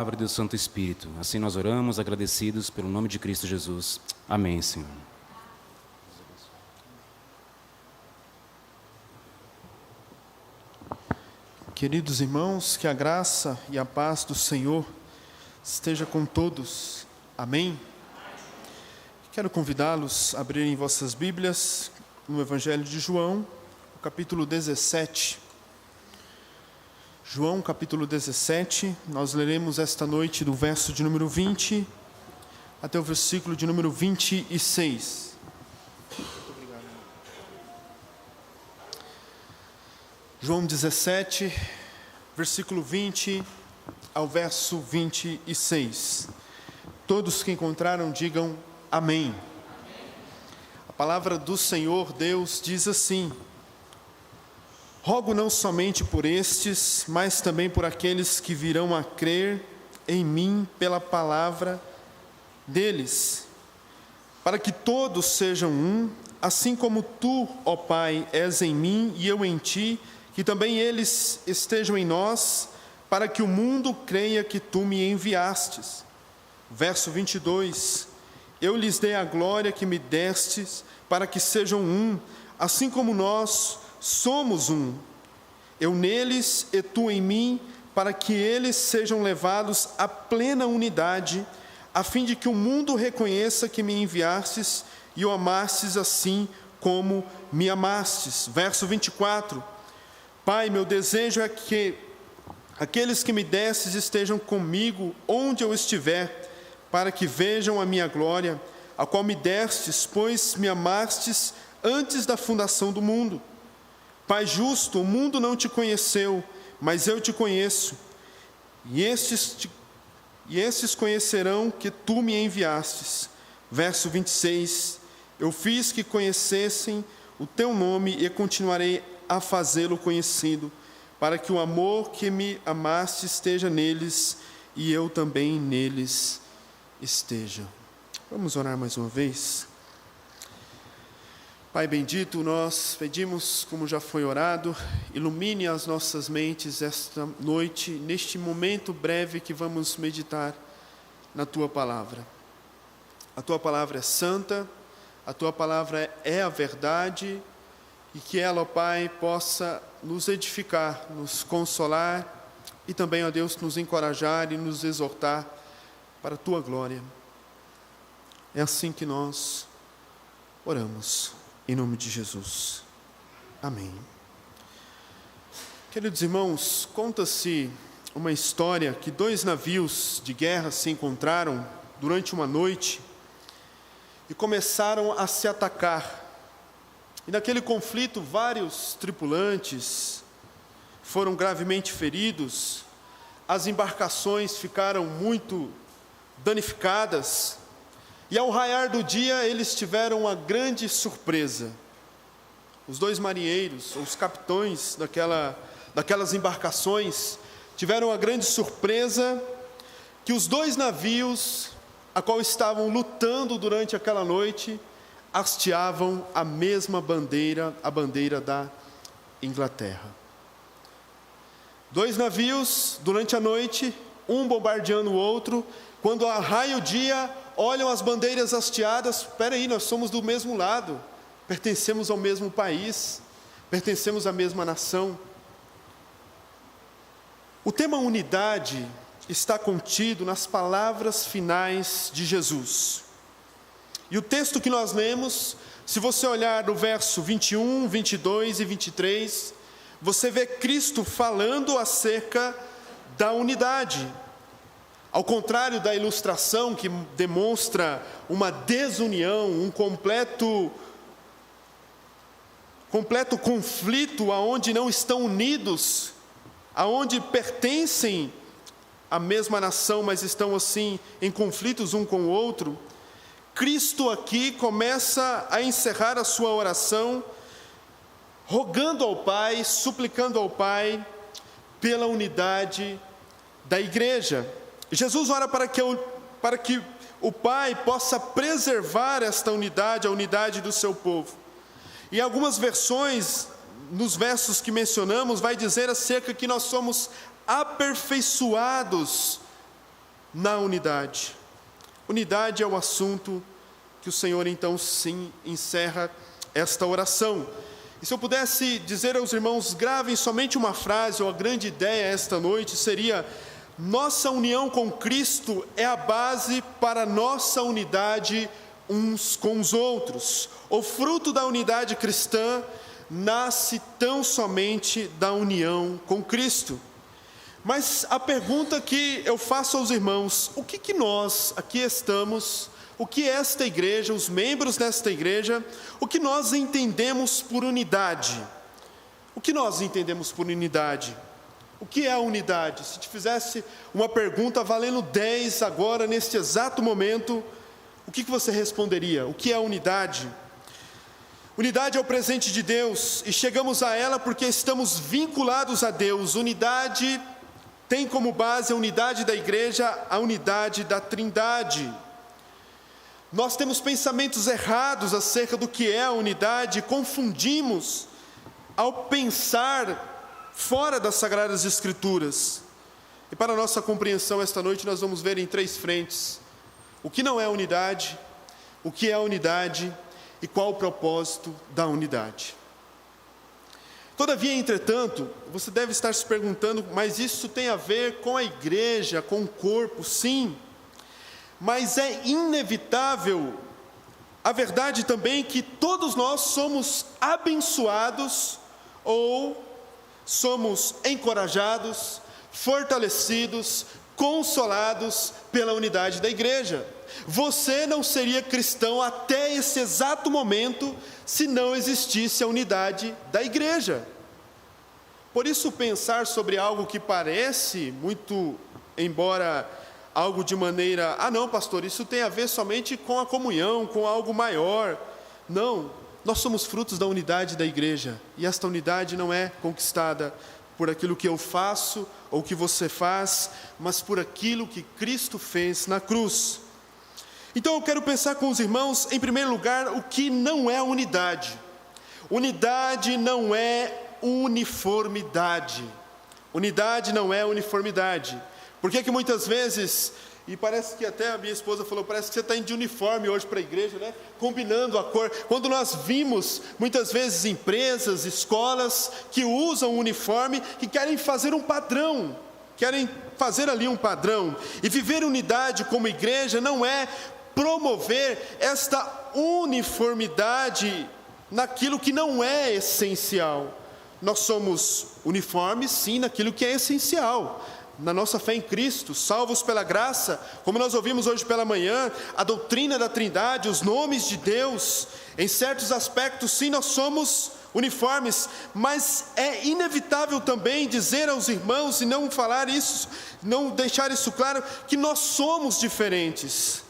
palavra do Santo Espírito. Assim nós oramos, agradecidos pelo nome de Cristo Jesus. Amém, Senhor. Queridos irmãos, que a graça e a paz do Senhor esteja com todos. Amém? Quero convidá-los a abrirem vossas Bíblias no Evangelho de João, capítulo 17. João, capítulo 17, nós leremos esta noite do verso de número 20 até o versículo de número 26. João 17, versículo 20 ao verso 26. Todos que encontraram, digam amém. A palavra do Senhor Deus diz assim: rogo não somente por estes, mas também por aqueles que virão a crer em mim pela palavra deles, para que todos sejam um, assim como tu, ó Pai, és em mim e eu em ti, que também eles estejam em nós, para que o mundo creia que tu me enviastes. Verso 22, eu lhes dei a glória que me destes, para que sejam um, assim como nós somos um, eu neles e tu em mim, para que eles sejam levados à plena unidade, a fim de que o mundo reconheça que me enviastes e o amastes assim como me amastes. Verso 24, Pai, meu desejo é que aqueles que me destes estejam comigo onde eu estiver, para que vejam a minha glória, a qual me destes, pois me amastes antes da fundação do mundo. Pai justo, o mundo não te conheceu, mas eu te conheço, e estes conhecerão que tu me enviastes. Verso 26, eu fiz que conhecessem o teu nome e continuarei a fazê-lo conhecido, para que o amor que me amaste esteja neles e eu também neles esteja. Vamos orar mais uma vez? Pai bendito, nós pedimos, como já foi orado, ilumine as nossas mentes esta noite, neste momento breve que vamos meditar na Tua Palavra. A Tua Palavra é santa, a Tua Palavra é a verdade, e que ela, ó Pai, possa nos edificar, nos consolar, e também, ó Deus, nos encorajar e nos exortar para a Tua glória. É assim que nós oramos. Em nome de Jesus. Amém. Queridos irmãos, conta-se uma história que 2 navios de guerra se encontraram durante uma noite e começaram a se atacar. E naquele conflito, vários tripulantes foram gravemente feridos, as embarcações ficaram muito danificadas. E ao raiar do dia, eles tiveram uma grande surpresa. Os 2 marinheiros, os capitães daquelas embarcações, tiveram a grande surpresa que os 2 navios, a qual estavam lutando durante aquela noite, hasteavam a mesma bandeira, a bandeira da Inglaterra. 2 navios, durante a noite, um bombardeando o outro. Quando arraia o dia, olham as bandeiras hasteadas. Espera aí, nós somos do mesmo lado, pertencemos ao mesmo país, pertencemos à mesma nação. O tema unidade está contido nas palavras finais de Jesus. E o texto que nós lemos, se você olhar no verso 21, 22 e 23, você vê Cristo falando acerca da unidade. Ao contrário da ilustração que demonstra uma desunião, um completo conflito, aonde não estão unidos, aonde pertencem à mesma nação, mas estão assim em conflitos um com o outro, Cristo aqui começa a encerrar a sua oração, rogando ao Pai, suplicando ao Pai pela unidade da igreja. Jesus ora para que o Pai possa preservar esta unidade, a unidade do seu povo. E algumas versões, nos versos que mencionamos, vai dizer acerca que nós somos aperfeiçoados na unidade. Unidade é o assunto que o Senhor então sim encerra esta oração. E se eu pudesse dizer aos irmãos, gravem somente uma frase, ou a grande ideia esta noite seria: nossa união com Cristo é a base para nossa unidade uns com os outros. O fruto da unidade cristã nasce tão somente da união com Cristo. Mas a pergunta que eu faço aos irmãos: o que nós aqui estamos, o que esta igreja, os membros desta igreja, o que nós entendemos por unidade? O que nós entendemos por unidade? O que é a unidade? Se te fizesse uma pergunta valendo 10 agora, neste exato momento, o que você responderia? O que é a unidade? Unidade é o presente de Deus e chegamos a ela porque estamos vinculados a Deus. Unidade tem como base a unidade da igreja, a unidade da Trindade. Nós temos pensamentos errados acerca do que é a unidade, confundimos ao pensar fora das Sagradas Escrituras. E para nossa compreensão esta noite nós vamos ver em 3 frentes o que não é unidade, o que é a unidade e qual o propósito da unidade. Todavia, entretanto, você deve estar se perguntando, mas isso tem a ver com a igreja, com o corpo? Sim, mas é inevitável a verdade também que todos nós somos abençoados ou somos encorajados, fortalecidos, consolados pela unidade da igreja. Você não seria cristão até esse exato momento se não existisse a unidade da igreja. Por isso, pensar sobre algo que parece muito, embora algo de maneira, não pastor, isso tem a ver somente com a comunhão, com algo maior. Não, nós somos frutos da unidade da igreja, e esta unidade não é conquistada por aquilo que eu faço ou que você faz, mas por aquilo que Cristo fez na cruz. Então eu quero pensar com os irmãos, em primeiro lugar, o que não é unidade. Unidade não é uniformidade. Unidade não é uniformidade. Por que muitas vezes, e parece que até a minha esposa falou, parece que você está indo de uniforme hoje para a igreja, né? Combinando a cor. Quando nós vimos, muitas vezes, empresas, escolas, que usam uniforme, que querem fazer um padrão, querem fazer ali um padrão. E viver unidade como igreja não é promover esta uniformidade naquilo que não é essencial. Nós somos uniformes, sim, naquilo que é essencial. Na nossa fé em Cristo, salvos pela graça, como nós ouvimos hoje pela manhã, a doutrina da Trindade, os nomes de Deus, em certos aspectos, sim, nós somos uniformes, mas é inevitável também dizer aos irmãos, e não falar isso, não deixar isso claro, que nós somos diferentes.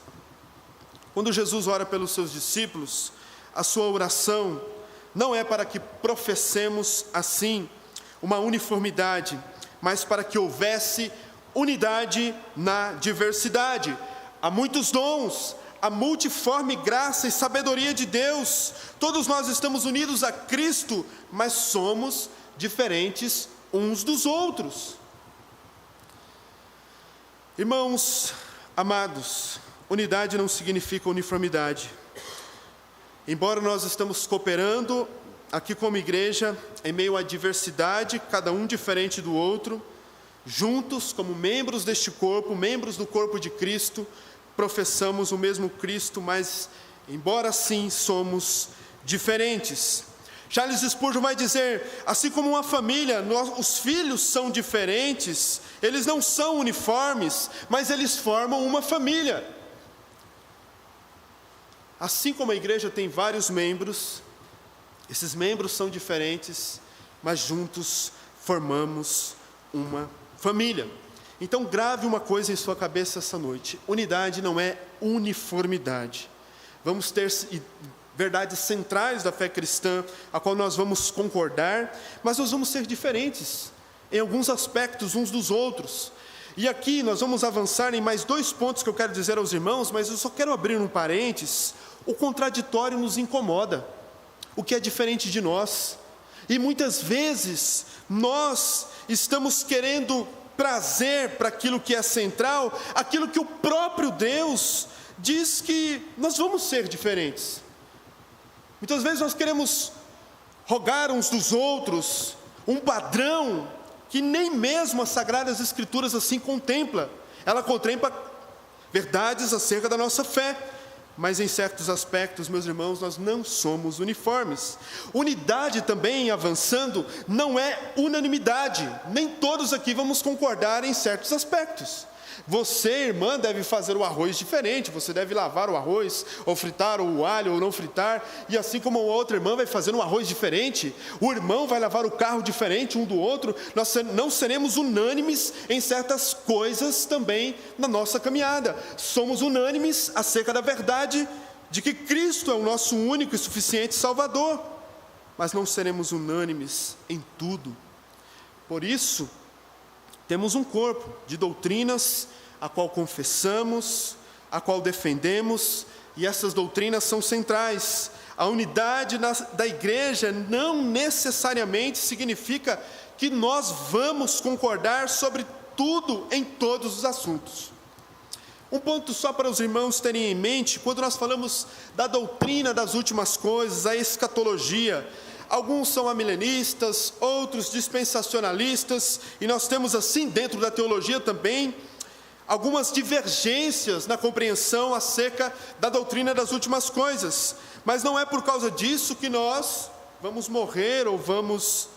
Quando Jesus ora pelos seus discípulos, a sua oração não é para que professemos assim uma uniformidade, mas para que houvesse unidade na diversidade. Há muitos dons, a multiforme graça e sabedoria de Deus. Todos nós estamos unidos a Cristo, mas somos diferentes uns dos outros. Irmãos amados, unidade não significa uniformidade. Embora nós estamos cooperando aqui como igreja, em meio à diversidade, cada um diferente do outro, juntos como membros deste corpo, membros do corpo de Cristo, professamos o mesmo Cristo, mas embora assim somos diferentes. Charles Spurgeon vai dizer, assim como uma família, os filhos são diferentes, eles não são uniformes, mas eles formam uma família. Assim como a igreja tem vários membros, esses membros são diferentes, mas juntos formamos uma família. Então grave uma coisa em sua cabeça essa noite: unidade não é uniformidade. Vamos ter verdades centrais da fé cristã, a qual nós vamos concordar, mas nós vamos ser diferentes em alguns aspectos uns dos outros. E aqui nós vamos avançar em mais 2 pontos que eu quero dizer aos irmãos, mas eu só quero abrir um parênteses. O contraditório nos incomoda, o que é diferente de nós, e muitas vezes nós estamos querendo trazer para aquilo que é central, aquilo que o próprio Deus diz que nós vamos ser diferentes. Muitas vezes nós queremos rogar uns dos outros um padrão que nem mesmo as Sagradas Escrituras assim contempla. Ela contempla verdades acerca da nossa fé, mas em certos aspectos, meus irmãos, nós não somos uniformes. Unidade também, avançando, não é unanimidade. Nem todos aqui vamos concordar em certos aspectos. Você, irmã, deve fazer o arroz diferente, você deve lavar o arroz, ou fritar o alho, ou não fritar, e assim como a outra irmã vai fazer um arroz diferente, o irmão vai lavar o carro diferente um do outro, nós não seremos unânimes em certas coisas também na nossa caminhada. Somos unânimes acerca da verdade de que Cristo é o nosso único e suficiente Salvador, mas não seremos unânimes em tudo. Por isso, temos um corpo de doutrinas a qual confessamos, a qual defendemos, e essas doutrinas são centrais. A unidade da igreja não necessariamente significa que nós vamos concordar sobre tudo em todos os assuntos. Um ponto só para os irmãos terem em mente, quando nós falamos da doutrina das últimas coisas, a escatologia, alguns são amilenistas, outros dispensacionalistas, e nós temos assim dentro da teologia também, algumas divergências na compreensão acerca da doutrina das últimas coisas, mas não é por causa disso que nós vamos morrer ou vamos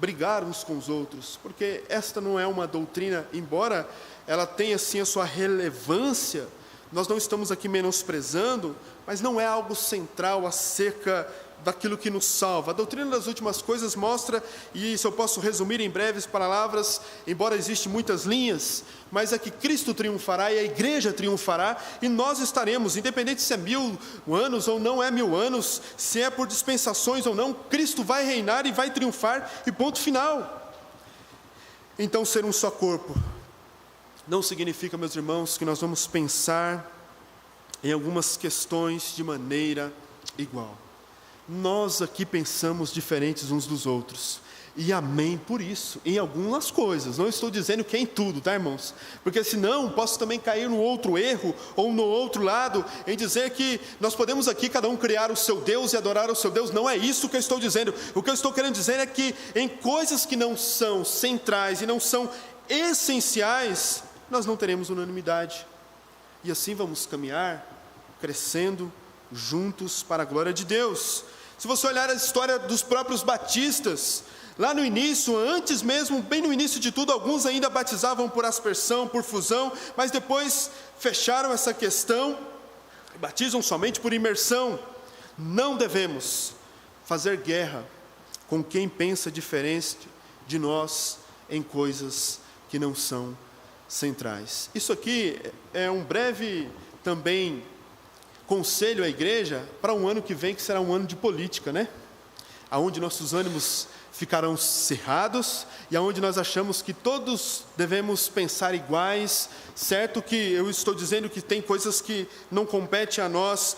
brigar uns com os outros, porque esta não é uma doutrina, embora ela tenha sim a sua relevância, nós não estamos aqui menosprezando, mas não é algo central acerca daquilo que nos salva. A doutrina das últimas coisas mostra, e isso eu posso resumir em breves palavras, embora existem muitas linhas, mas é que Cristo triunfará e a igreja triunfará, e nós estaremos, independente se é 1000 anos ou não é 1000 anos, se é por dispensações ou não, Cristo vai reinar e vai triunfar, e ponto final. Então, ser um só corpo não significa, meus irmãos, que nós vamos pensar em algumas questões de maneira igual. Nós aqui pensamos diferentes uns dos outros, e amém por isso, em algumas coisas, não estou dizendo que é em tudo, tá, irmãos? Porque senão posso também cair no outro erro, ou no outro lado, em dizer que nós podemos aqui cada um criar o seu Deus e adorar o seu Deus. Não é isso que eu estou dizendo. O que eu estou querendo dizer é que em coisas que não são centrais e não são essenciais, nós não teremos unanimidade, e assim vamos caminhar, crescendo juntos para a glória de Deus. Se você olhar a história dos próprios batistas, lá no início, antes mesmo, bem no início de tudo, alguns ainda batizavam por aspersão, por fusão, mas depois fecharam essa questão, batizam somente por imersão. Não devemos fazer guerra com quem pensa diferente de nós em coisas que não são centrais. Isso aqui é um breve também conselho à igreja para um ano que vem, que será um ano de política, né? Aonde nossos ânimos ficarão cerrados e aonde nós achamos que todos devemos pensar iguais, certo que eu estou dizendo que tem coisas que não compete a nós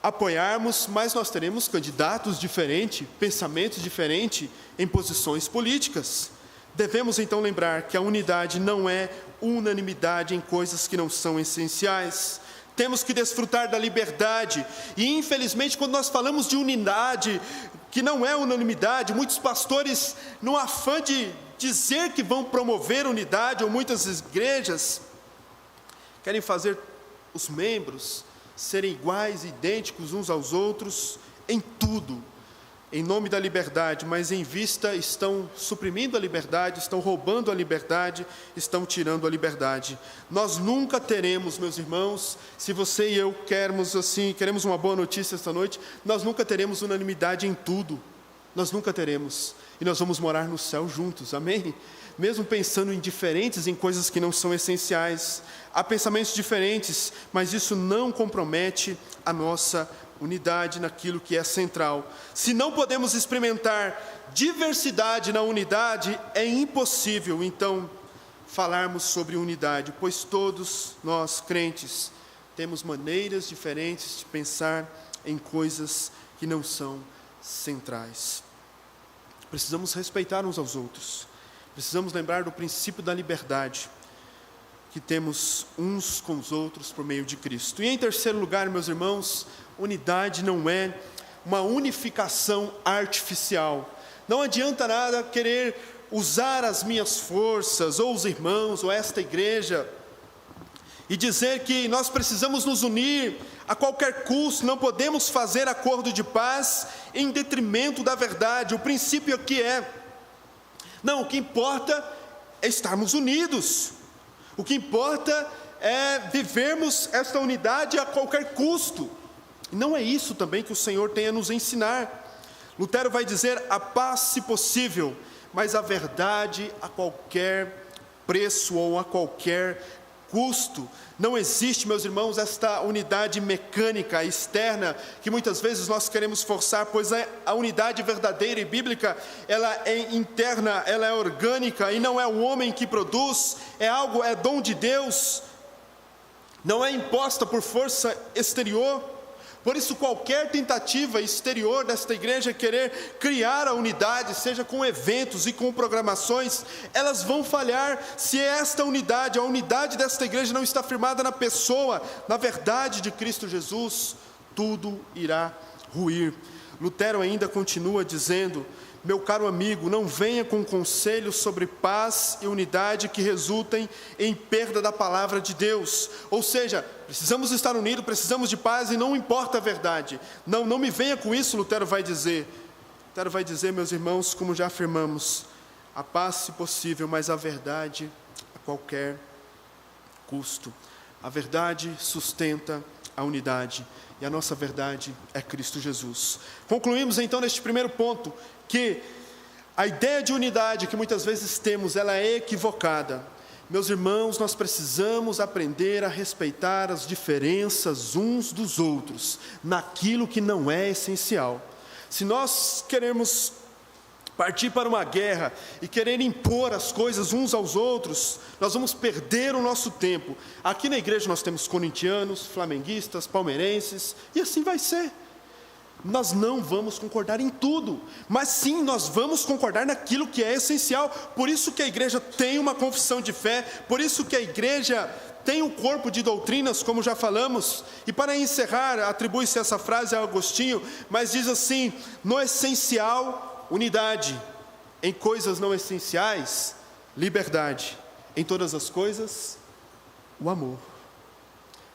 apoiarmos, mas nós teremos candidatos diferentes, pensamentos diferentes em posições políticas. Devemos então lembrar que a unidade não é unanimidade em coisas que não são essenciais. Temos que desfrutar da liberdade, e infelizmente quando nós falamos de unidade, que não é unanimidade, muitos pastores, no afã de dizer que vão promover unidade, ou muitas igrejas, querem fazer os membros serem iguais, idênticos uns aos outros, em tudo, em nome da liberdade, mas em vista estão suprimindo a liberdade, estão roubando a liberdade, estão tirando a liberdade. Nós nunca teremos, meus irmãos, se você e eu queremos uma boa notícia esta noite, nós nunca teremos unanimidade em tudo, nós nunca teremos, e nós vamos morar no céu juntos, amém? Mesmo pensando em diferentes, em coisas que não são essenciais, há pensamentos diferentes, mas isso não compromete a nossa unidade naquilo que é central. Se não podemos experimentar diversidade na unidade, é impossível então falarmos sobre unidade, pois todos nós crentes temos maneiras diferentes de pensar em coisas que não são centrais. Precisamos respeitar uns aos outros, precisamos lembrar do princípio da liberdade que temos uns com os outros por meio de Cristo. E em terceiro lugar, meus irmãos, unidade não é uma unificação artificial. Não adianta nada querer usar as minhas forças, ou os irmãos, ou esta igreja, e dizer que nós precisamos nos unir a qualquer custo, não podemos fazer acordo de paz em detrimento da verdade. O princípio aqui não, o que importa é estarmos unidos, o que importa é vivermos esta unidade a qualquer custo. Não é isso também que o Senhor tem a nos ensinar. Lutero vai dizer: a paz se possível, mas a verdade a qualquer preço ou a qualquer custo. Não existe, meus irmãos, esta unidade mecânica, externa, que muitas vezes nós queremos forçar, pois a unidade verdadeira e bíblica, ela é interna, ela é orgânica, e não é o homem que produz, é dom de Deus, não é imposta por força exterior. Por isso, qualquer tentativa exterior desta igreja querer criar a unidade, seja com eventos e com programações, elas vão falhar se esta unidade, a unidade desta igreja não está firmada na pessoa, na verdade de Cristo Jesus, tudo irá ruir. Lutero ainda continua dizendo: meu caro amigo, não venha com conselhos sobre paz e unidade que resultem em perda da palavra de Deus. Ou seja, precisamos estar unidos, precisamos de paz e não importa a verdade. Não me venha com isso, Lutero vai dizer. Lutero vai dizer, meus irmãos, como já afirmamos, a paz se possível, mas a verdade a qualquer custo. A verdade sustenta a unidade e a nossa verdade é Cristo Jesus. Concluímos então neste primeiro ponto que a ideia de unidade que muitas vezes temos, ela é equivocada. Meus irmãos, nós precisamos aprender a respeitar as diferenças uns dos outros, naquilo que não é essencial. Se nós queremos partir para uma guerra e querer impor as coisas uns aos outros, nós vamos perder o nosso tempo. Aqui na igreja nós temos corintianos, flamenguistas, palmeirenses, e assim vai ser. Nós não vamos concordar em tudo, mas sim, nós vamos concordar naquilo que é essencial. Por isso que a igreja tem uma confissão de fé, por isso que a igreja tem um corpo de doutrinas, como já falamos. E para encerrar, atribui-se essa frase a Agostinho, mas diz assim: no essencial, unidade; em coisas não essenciais, liberdade; em todas as coisas, o amor.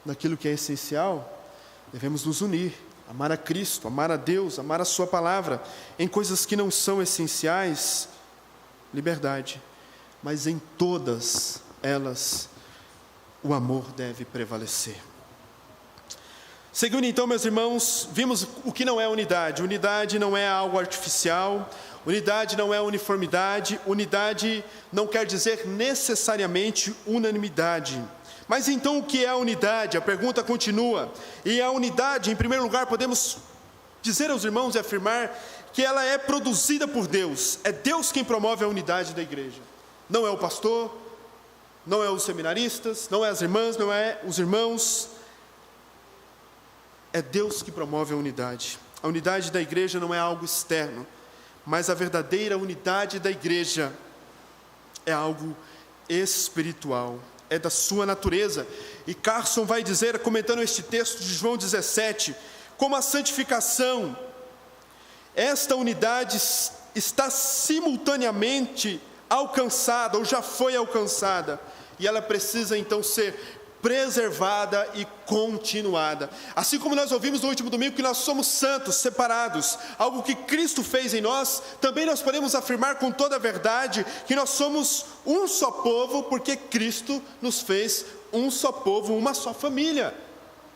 Naquilo que é essencial, devemos nos unir, amar a Cristo, amar a Deus, amar a sua palavra. Em coisas que não são essenciais, liberdade. Mas em todas elas, o amor deve prevalecer. Seguindo então, meus irmãos, vimos o que não é unidade. Unidade não é algo artificial, unidade não é uniformidade, unidade não quer dizer necessariamente unanimidade. Mas então o que é a unidade? A pergunta continua. E a unidade, em primeiro lugar, podemos dizer aos irmãos e afirmar que ela é produzida por Deus. É Deus quem promove a unidade da igreja. Não é o pastor, não é os seminaristas, não é as irmãs, não é os irmãos. É Deus que promove a unidade. A unidade da igreja não é algo externo, mas a verdadeira unidade da igreja é algo espiritual. É da sua natureza. E Carson vai dizer, comentando este texto de João 17, como a santificação, esta unidade está simultaneamente alcançada, ou já foi alcançada, e ela precisa então ser preservada e continuada. Assim como nós ouvimos no último domingo que nós somos santos, separados, algo que Cristo fez em nós, também nós podemos afirmar com toda a verdade que nós somos um só povo, porque Cristo nos fez um só povo, uma só família.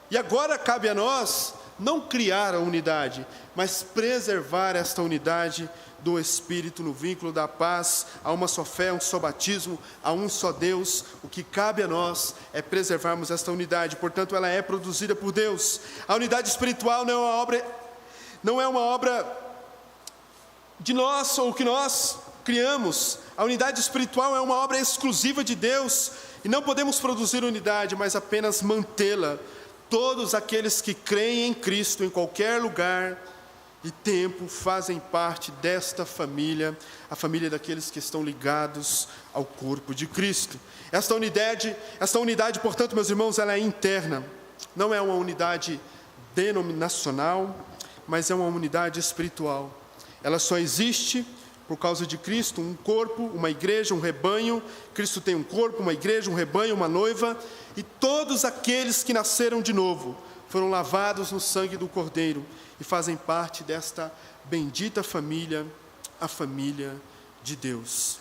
E agora cabe a nós não criar a unidade, mas preservar esta unidade do Espírito no vínculo da paz, a uma só fé, um só batismo, a um só Deus. O que cabe a nós é preservarmos esta unidade, portanto ela é produzida por Deus. A unidade espiritual não é uma obra de nós ou que nós criamos. A unidade espiritual é uma obra exclusiva de Deus, e não podemos produzir unidade, mas apenas mantê-la. Todos aqueles que creem em Cristo em qualquer lugar e tempo fazem parte desta família, a família daqueles que estão ligados ao corpo de Cristo. Esta unidade, portanto, meus irmãos, ela é interna, não é uma unidade denominacional, mas é uma unidade espiritual. Ela só existe por causa de Cristo, um corpo, uma igreja, um rebanho. Cristo tem um corpo, uma igreja, um rebanho, uma noiva, e todos aqueles que nasceram de novo foram lavados no sangue do Cordeiro e fazem parte desta bendita família, a família de Deus.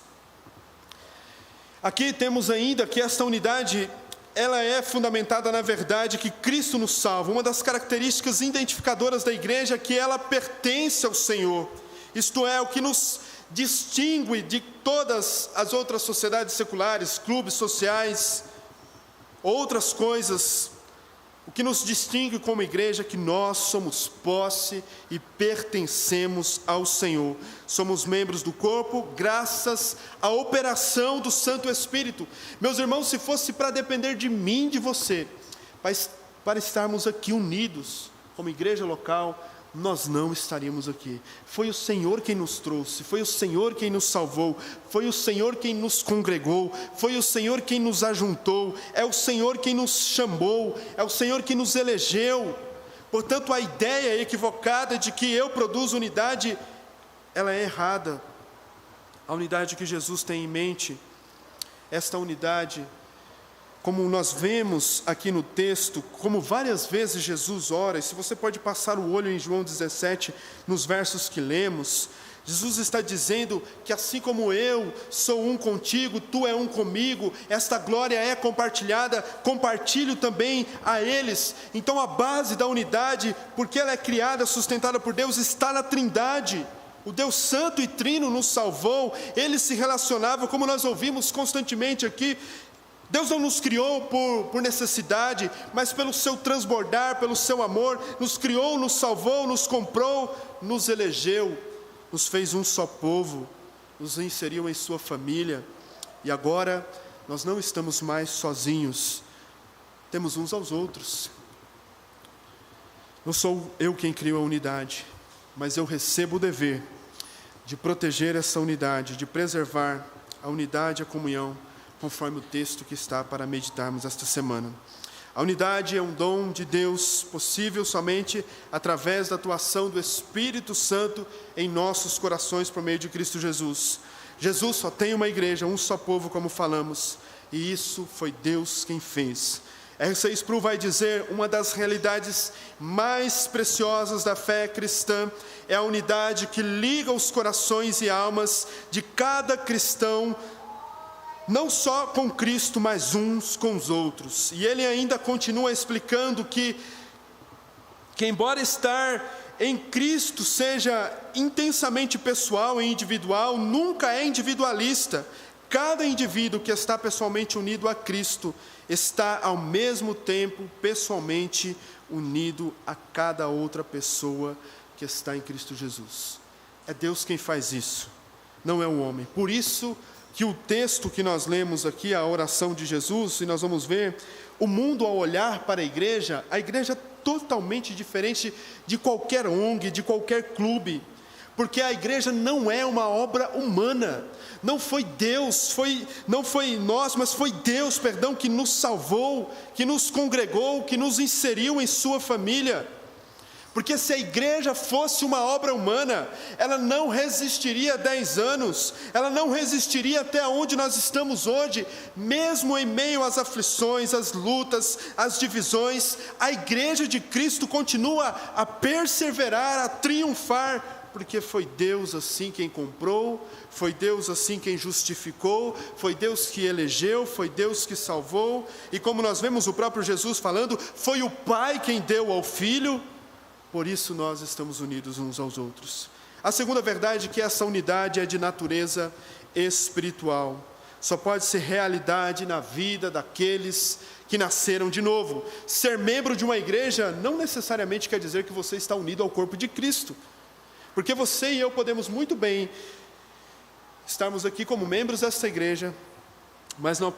Aqui temos ainda que esta unidade, ela é fundamentada na verdade que Cristo nos salva. Uma das características identificadoras da igreja é que ela pertence ao Senhor. Isto é, o que nos distingue de todas as outras sociedades seculares, clubes sociais, outras coisas. O que nos distingue como igreja é que nós somos posse e pertencemos ao Senhor. Somos membros do corpo graças à operação do Santo Espírito. Meus irmãos, se fosse para depender de mim, de você, para estarmos aqui unidos como igreja local, nós não estaríamos aqui. Foi o Senhor quem nos trouxe, foi o Senhor quem nos salvou, foi o Senhor quem nos congregou, foi o Senhor quem nos ajuntou, é o Senhor quem nos chamou, é o Senhor quem nos elegeu. Portanto, a ideia equivocada de que eu produzo unidade, ela é errada. A unidade que Jesus tem em mente, esta unidade, como nós vemos aqui no texto, como várias vezes Jesus ora, e se você pode passar o olho em João 17, nos versos que lemos, Jesus está dizendo que assim como eu sou um contigo, tu é um comigo, esta glória é compartilhada, compartilho também a eles. Então a base da unidade, porque ela é criada, sustentada por Deus, está na Trindade. O Deus Santo e Trino nos salvou, Ele se relacionava, como nós ouvimos constantemente aqui. Deus não nos criou por necessidade, mas pelo seu transbordar, pelo seu amor, nos criou, nos salvou, nos comprou, nos elegeu, nos fez um só povo, nos inseriu em sua família, e agora nós não estamos mais sozinhos, temos uns aos outros. Não sou eu quem crio a unidade, mas eu recebo o dever de proteger essa unidade, de preservar a unidade e a comunhão, conforme o texto que está para meditarmos esta semana. A unidade é um dom de Deus, possível somente através da atuação do Espírito Santo em nossos corações por meio de Cristo Jesus. Jesus só tem uma igreja, um só povo, como falamos, e isso foi Deus quem fez. R.C. Sproul vai dizer, uma das realidades mais preciosas da fé cristã é a unidade que liga os corações e almas de cada cristão, não só com Cristo, mas uns com os outros. E ele ainda continua explicando que embora estar em Cristo seja intensamente pessoal e individual, nunca é individualista. Cada indivíduo que está pessoalmente unido a Cristo está ao mesmo tempo pessoalmente unido a cada outra pessoa que está em Cristo Jesus. É Deus quem faz isso, não é o homem. Por isso que o texto que nós lemos aqui, a oração de Jesus, e nós vamos ver, o mundo ao olhar para a igreja é totalmente diferente de qualquer ONG, de qualquer clube, porque a igreja não é uma obra humana, não foi Deus, não foi nós, mas foi Deus, que nos salvou, que nos congregou, que nos inseriu em sua família. Porque se a igreja fosse uma obra humana, ela não resistiria 10 anos, ela não resistiria até onde nós estamos hoje, mesmo em meio às aflições, às lutas, às divisões, a igreja de Cristo continua a perseverar, a triunfar, porque foi Deus assim quem comprou, foi Deus assim quem justificou, foi Deus que elegeu, foi Deus que salvou, e como nós vemos o próprio Jesus falando, foi o Pai quem deu ao Filho. Por isso nós estamos unidos uns aos outros. A segunda verdade é que essa unidade é de natureza espiritual. Só pode ser realidade na vida daqueles que nasceram de novo. Ser membro de uma igreja não necessariamente quer dizer que você está unido ao corpo de Cristo. Porque você e eu podemos muito bem estarmos aqui como membros dessa igreja, mas nós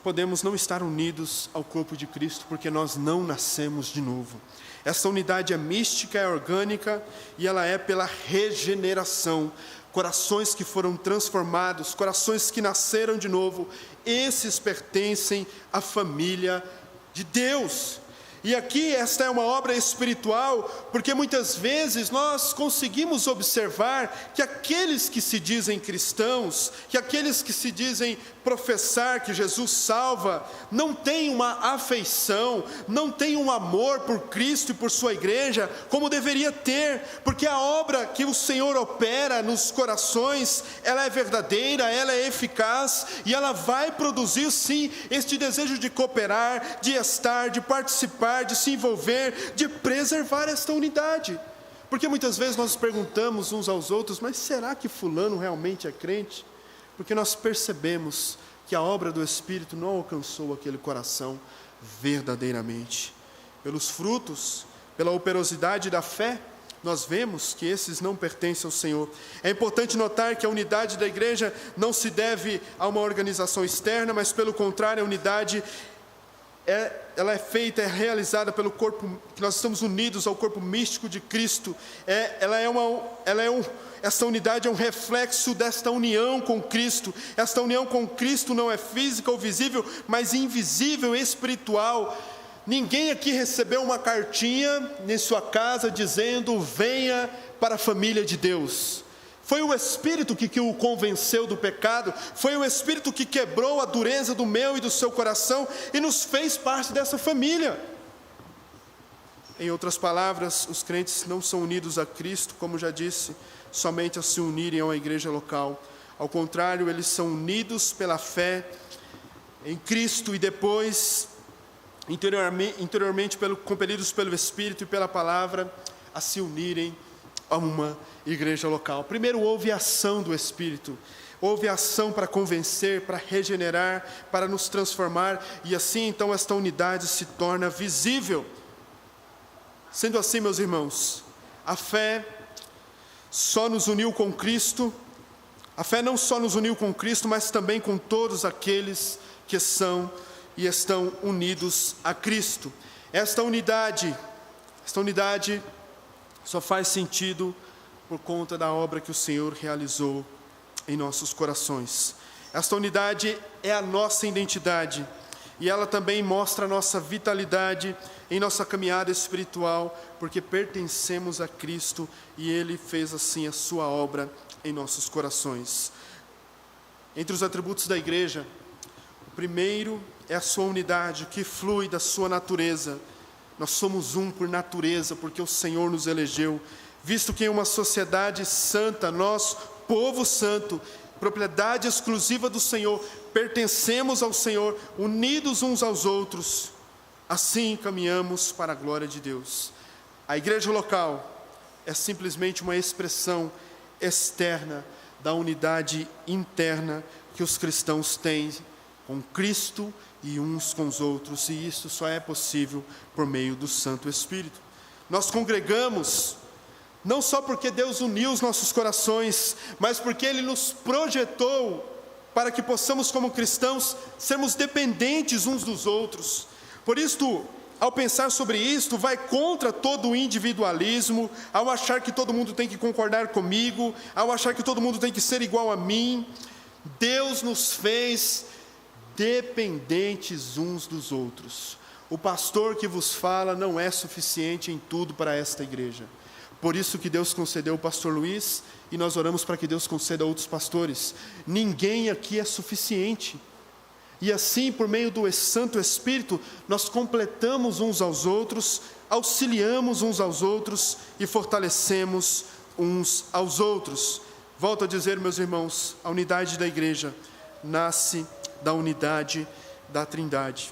podemos não estar unidos ao corpo de Cristo, porque nós não nascemos de novo. Essa unidade é mística, é orgânica e ela é pela regeneração. Corações que foram transformados, corações que nasceram de novo, esses pertencem à família de Deus. E aqui esta é uma obra espiritual, porque muitas vezes nós conseguimos observar que aqueles que se dizem cristãos, que aqueles que se dizem professar que Jesus salva, não têm uma afeição, não têm um amor por Cristo e por sua igreja, como deveria ter, porque a obra que o Senhor opera nos corações, ela é verdadeira, ela é eficaz, e ela vai produzir sim, este desejo de cooperar, de estar, de participar, de se envolver, de preservar esta unidade. Porque muitas vezes nós perguntamos uns aos outros, mas será que fulano realmente é crente? Porque nós percebemos que a obra do Espírito não alcançou aquele coração verdadeiramente. Pelos frutos, pela operosidade da fé, nós vemos que esses não pertencem ao Senhor. É importante notar que a unidade da igreja não se deve a uma organização externa, mas pelo contrário, a unidade ela é feita, é realizada pelo corpo, que nós estamos unidos ao corpo místico de Cristo. Esta unidade é um reflexo desta união com Cristo. Esta união com Cristo não é física ou visível, mas invisível e espiritual. Ninguém aqui recebeu uma cartinha em sua casa dizendo: venha para a família de Deus. Foi o Espírito que o convenceu do pecado, foi o Espírito que quebrou a dureza do meu e do seu coração e nos fez parte dessa família. Em outras palavras, os crentes não são unidos a Cristo, como já disse, somente a se unirem a uma igreja local. Ao contrário, eles são unidos pela fé em Cristo e depois, interiormente compelidos pelo Espírito e pela palavra, a se unirem a uma igreja local. Primeiro houve a ação do Espírito, houve a ação para convencer, para regenerar, para nos transformar, e assim então esta unidade se torna visível. Sendo assim, meus irmãos, a fé só nos uniu com Cristo, a fé não só nos uniu com Cristo, mas também com todos aqueles que são e estão unidos a Cristo. Esta unidade só faz sentido por conta da obra que o Senhor realizou em nossos corações. Esta unidade é a nossa identidade e ela também mostra a nossa vitalidade em nossa caminhada espiritual, porque pertencemos a Cristo e Ele fez assim a sua obra em nossos corações. Entre os atributos da igreja, o primeiro é a sua unidade, que flui da sua natureza. Nós somos um por natureza, porque o Senhor nos elegeu, visto que em uma sociedade santa, nós, povo santo, propriedade exclusiva do Senhor, pertencemos ao Senhor, unidos uns aos outros, assim caminhamos para a glória de Deus. A igreja local é simplesmente uma expressão externa da unidade interna que os cristãos têm com Cristo e uns com os outros, e isso só é possível por meio do Santo Espírito. Nós congregamos não só porque Deus uniu os nossos corações, mas porque Ele nos projetou para que possamos, como cristãos, sermos dependentes uns dos outros. Por isso, ao pensar sobre isto, vai contra todo o individualismo, ao achar que todo mundo tem que concordar comigo, ao achar que todo mundo tem que ser igual a mim. Deus nos fez dependentes uns dos outros. O pastor que vos fala não é suficiente em tudo para esta igreja. Por isso que Deus concedeu o pastor Luiz, e nós oramos para que Deus conceda a outros pastores. Ninguém aqui é suficiente. E assim, por meio do Santo Espírito, nós completamos uns aos outros, auxiliamos uns aos outros e fortalecemos uns aos outros. Volto a dizer, meus irmãos, a unidade da igreja nasce da unidade da Trindade.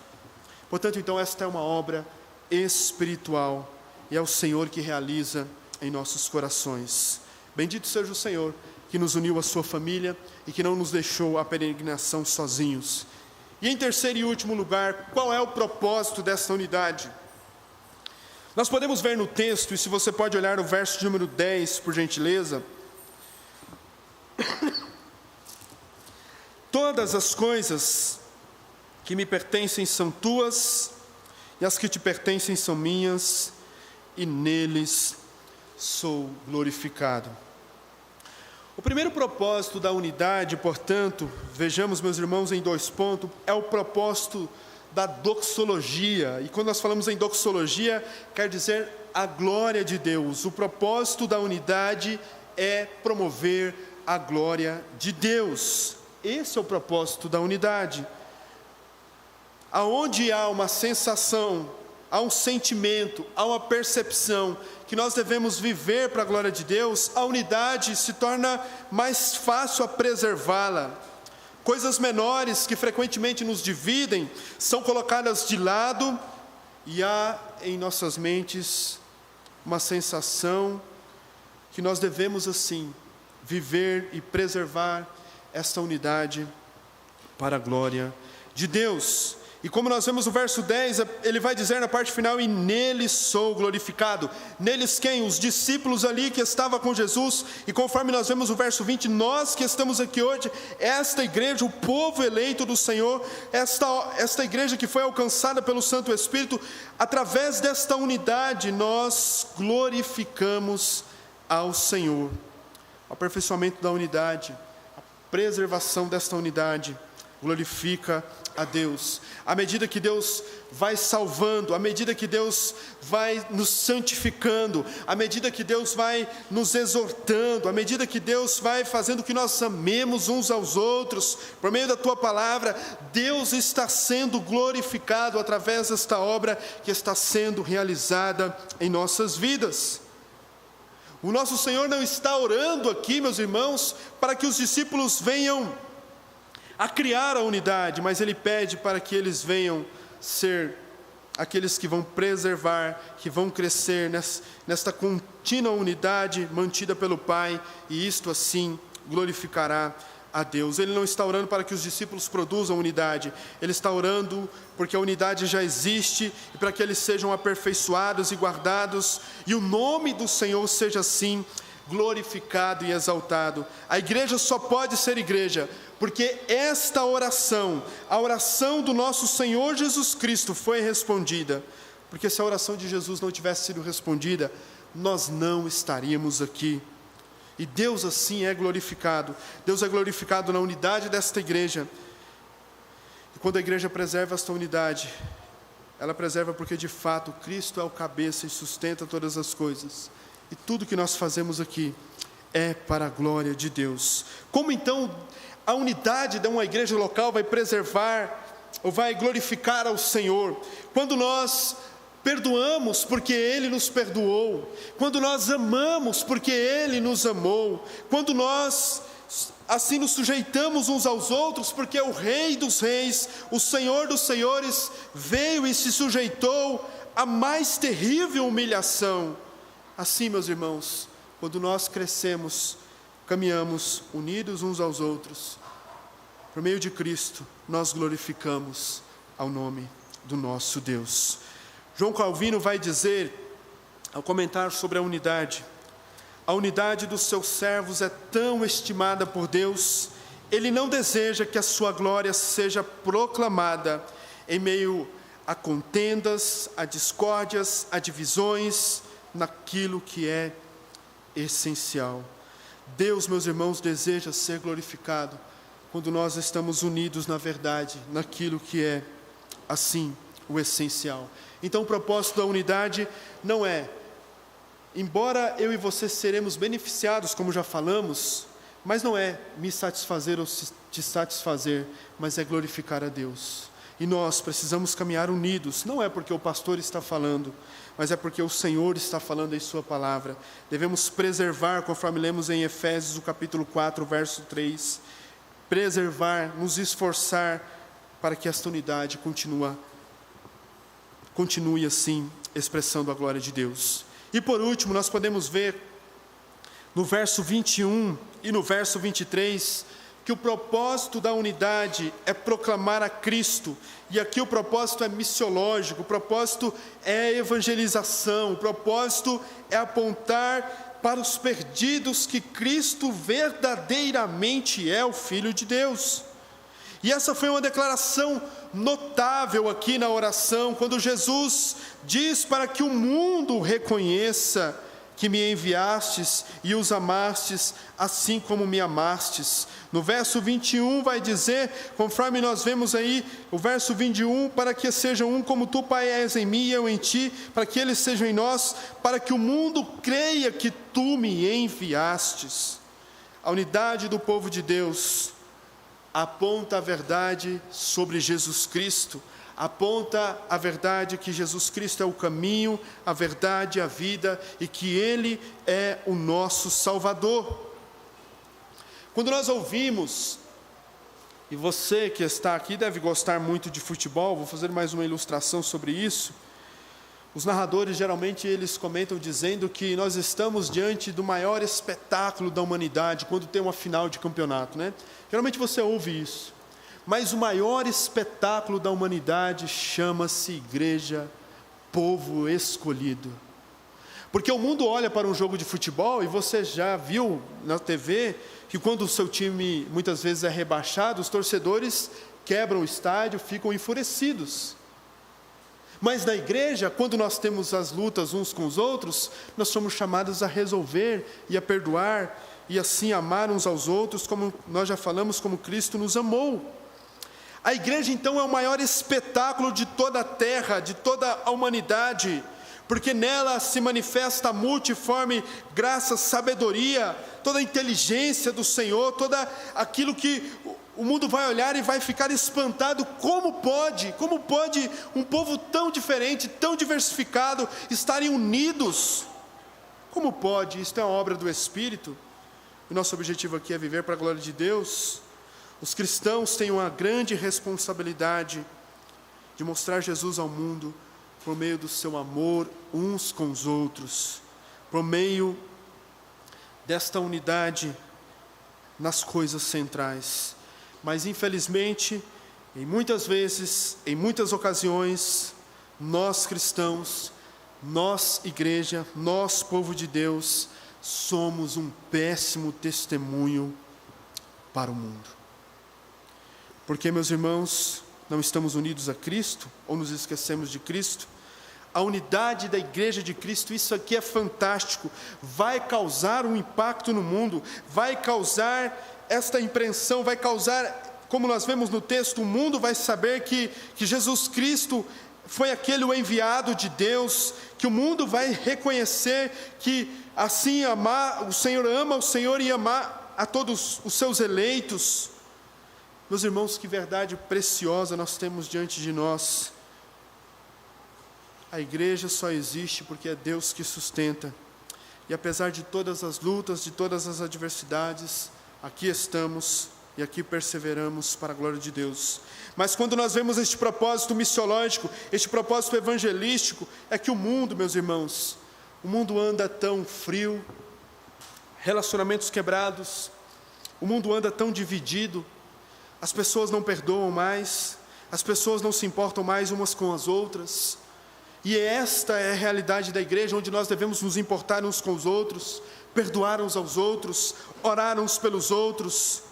Portanto, então, esta é uma obra espiritual e é o Senhor que realiza em nossos corações. Bendito seja o Senhor que nos uniu à sua família e que não nos deixou a peregrinação sozinhos. E em terceiro e último lugar, qual é o propósito desta unidade? Nós podemos ver no texto, e se você pode olhar o verso de número 10, por gentileza. Todas as coisas que me pertencem são tuas, e as que te pertencem são minhas, e neles sou glorificado. O primeiro propósito da unidade, portanto, vejamos, meus irmãos, em 2 pontos, é o propósito da doxologia. E quando nós falamos em doxologia, quer dizer a glória de Deus. O propósito da unidade é promover a glória de Deus. Esse é o propósito da unidade. Aonde há uma sensação, há um sentimento, há uma percepção que nós devemos viver para a glória de Deus, a unidade se torna mais fácil a preservá-la. Coisas menores que frequentemente nos dividem são colocadas de lado e há em nossas mentes uma sensação que nós devemos assim viver e preservar esta unidade para a glória de Deus. E como nós vemos no verso 10, ele vai dizer na parte final, e neles sou glorificado. Neles quem? Os discípulos ali que estavam com Jesus. E conforme nós vemos no verso 20, nós que estamos aqui hoje, esta igreja, o povo eleito do Senhor, esta igreja que foi alcançada pelo Santo Espírito, através desta unidade nós glorificamos ao Senhor. O aperfeiçoamento da unidade, a preservação desta unidade, glorifica a Deus. À medida que Deus vai salvando, à medida que Deus vai nos santificando, à medida que Deus vai nos exortando, à medida que Deus vai fazendo que nós amemos uns aos outros, por meio da Tua palavra, Deus está sendo glorificado através desta obra que está sendo realizada em nossas vidas. O nosso Senhor não está orando aqui, meus irmãos, para que os discípulos venham a criar a unidade, mas Ele pede para que eles venham ser aqueles que vão preservar, que vão crescer nesta contínua unidade mantida pelo Pai, e isto assim glorificará a Deus. Ele não está orando para que os discípulos produzam unidade, Ele está orando porque a unidade já existe, e para que eles sejam aperfeiçoados e guardados, e o nome do Senhor seja assim glorificado e exaltado. A igreja só pode ser igreja porque esta oração, a oração do nosso Senhor Jesus Cristo foi respondida. Porque se a oração de Jesus não tivesse sido respondida, nós não estaríamos aqui. E Deus assim é glorificado. Deus é glorificado na unidade desta igreja. E quando a igreja preserva esta unidade, ela preserva porque de fato Cristo é o cabeça e sustenta todas as coisas. E tudo que nós fazemos aqui é para a glória de Deus. Como então a unidade de uma igreja local vai preservar ou vai glorificar ao Senhor? Quando nós perdoamos porque Ele nos perdoou, quando nós amamos porque Ele nos amou, quando nós assim nos sujeitamos uns aos outros, porque o Rei dos Reis, o Senhor dos Senhores, veio e se sujeitou à mais terrível humilhação. Assim, meus irmãos, quando nós crescemos, caminhamos unidos uns aos outros, por meio de Cristo, nós glorificamos ao nome do nosso Deus. João Calvino vai dizer, ao comentar sobre a unidade dos seus servos é tão estimada por Deus, Ele não deseja que a sua glória seja proclamada em meio a contendas, a discórdias, a divisões, naquilo que é essencial. Deus, meus irmãos, deseja ser glorificado quando nós estamos unidos na verdade, naquilo que é, assim, o essencial. Então o propósito da unidade não é, embora eu e você seremos beneficiados, como já falamos, mas não é me satisfazer ou te satisfazer, mas é glorificar a Deus. E nós precisamos caminhar unidos, não é porque o pastor está falando, mas é porque o Senhor está falando em sua palavra. Devemos preservar, conforme lemos em Efésios, o capítulo 4, verso 3, preservar, nos esforçar para que esta unidade continue assim, expressando a glória de Deus. E por último, nós podemos ver no verso 21 e no verso 23, que o propósito da unidade é proclamar a Cristo, e aqui o propósito é missiológico, o propósito é evangelização, o propósito é apontar para os perdidos que Cristo verdadeiramente é o Filho de Deus. E essa foi uma declaração notável aqui na oração, quando Jesus diz para que o mundo reconheça que me enviastes e os amastes, assim como me amastes. No verso 21 vai dizer, conforme nós vemos aí, o verso 21, para que sejam um como tu, Pai, és em mim e eu em ti, para que eles sejam em nós, para que o mundo creia que tu me enviastes. A unidade do povo de Deus aponta a verdade sobre Jesus Cristo, aponta a verdade que Jesus Cristo é o caminho, a verdade, a vida, e que Ele é o nosso Salvador. Quando nós ouvimos, e você que está aqui deve gostar muito de futebol, vou fazer mais uma ilustração sobre isso. Os narradores geralmente eles comentam dizendo que nós estamos diante do maior espetáculo da humanidade, quando tem uma final de campeonato, né? Geralmente você ouve isso. Mas o maior espetáculo da humanidade chama-se igreja, povo escolhido. Porque o mundo olha para um jogo de futebol, e você já viu na TV, que quando o seu time muitas vezes é rebaixado, os torcedores quebram o estádio, ficam enfurecidos. Mas na igreja, quando nós temos as lutas uns com os outros, nós somos chamados a resolver e a perdoar, e assim amar uns aos outros, como nós já falamos, como Cristo nos amou. A igreja então é o maior espetáculo de toda a terra, de toda a humanidade, porque nela se manifesta a multiforme graça, sabedoria, toda a inteligência do Senhor, toda aquilo que o mundo vai olhar e vai ficar espantado. Como pode um povo tão diferente, tão diversificado, estarem unidos? Como pode? Isto é uma obra do Espírito. O nosso objetivo aqui é viver para a glória de Deus. Os cristãos têm uma grande responsabilidade de mostrar Jesus ao mundo por meio do seu amor uns com os outros, por meio desta unidade nas coisas centrais. Mas infelizmente, em muitas vezes, em muitas ocasiões, nós cristãos, nós igreja, nós povo de Deus, somos um péssimo testemunho para o mundo. Porque, meus irmãos, não estamos unidos a Cristo, ou nos esquecemos de Cristo. A unidade da igreja de Cristo, isso aqui é fantástico, vai causar um impacto no mundo, vai causar esta impressão, vai causar, como nós vemos no texto, o mundo vai saber que Jesus Cristo foi aquele o enviado de Deus, que o mundo vai reconhecer que assim o Senhor ama o Senhor e amar a todos os seus eleitos. Meus irmãos, que verdade preciosa nós temos diante de nós. A igreja só existe porque é Deus que sustenta. E apesar de todas as lutas, de todas as adversidades, aqui estamos e aqui perseveramos para a glória de Deus. Mas quando nós vemos este propósito missiológico, este propósito evangelístico, é que o mundo, meus irmãos, o mundo anda tão frio, relacionamentos quebrados, o mundo anda tão dividido, as pessoas não perdoam mais, as pessoas não se importam mais umas com as outras, e esta é a realidade da igreja, onde nós devemos nos importar uns com os outros, perdoar uns aos outros, orar uns pelos outros.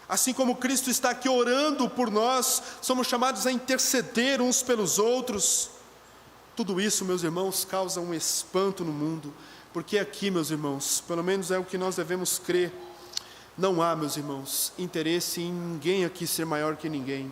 Assim como Cristo está aqui orando por nós, somos chamados a interceder uns pelos outros. Tudo isso, meus irmãos, causa um espanto no mundo, porque aqui, meus irmãos, pelo menos é o que nós devemos crer, não há, meus irmãos, interesse em ninguém aqui ser maior que ninguém.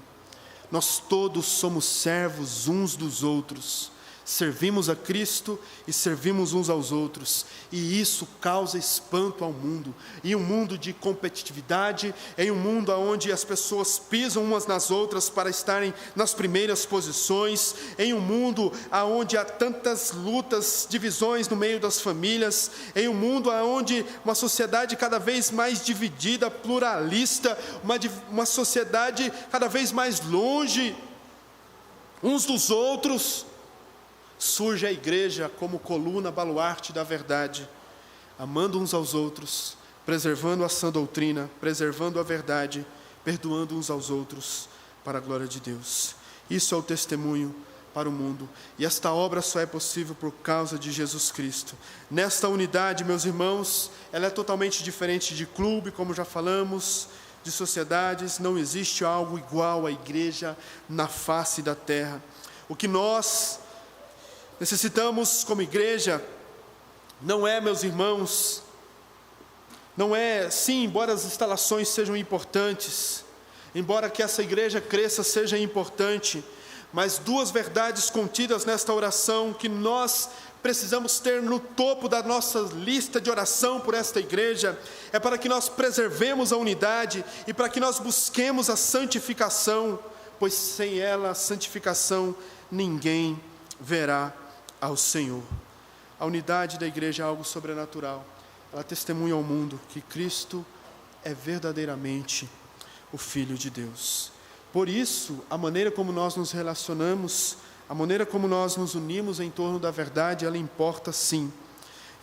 Nós todos somos servos uns dos outros. Servimos a Cristo e servimos uns aos outros, e isso causa espanto ao mundo. Em um mundo de competitividade, em um mundo onde as pessoas pisam umas nas outras para estarem nas primeiras posições, em um mundo onde há tantas lutas, divisões no meio das famílias, em um mundo onde uma sociedade cada vez mais dividida, pluralista, uma sociedade cada vez mais longe uns dos outros, surge a igreja como coluna baluarte da verdade, amando uns aos outros, preservando a sã doutrina, preservando a verdade, perdoando uns aos outros, para a glória de Deus. Isso é o testemunho para o mundo, e esta obra só é possível por causa de Jesus Cristo. Nesta unidade, meus irmãos, ela é totalmente diferente de clube, como já falamos, de sociedades, não existe algo igual à igreja na face da terra. O que nós necessitamos como igreja não é, meus irmãos, não é, sim, embora as instalações sejam importantes, embora que essa igreja cresça seja importante, mas duas verdades contidas nesta oração que nós precisamos ter no topo da nossa lista de oração por esta igreja, é para que nós preservemos a unidade e para que nós busquemos a santificação, pois sem ela, a santificação, ninguém verá ao Senhor. A unidade da igreja é algo sobrenatural. Ela testemunha ao mundo que Cristo é verdadeiramente o Filho de Deus. Por isso, a maneira como nós nos relacionamos, a maneira como nós nos unimos em torno da verdade, ela importa sim.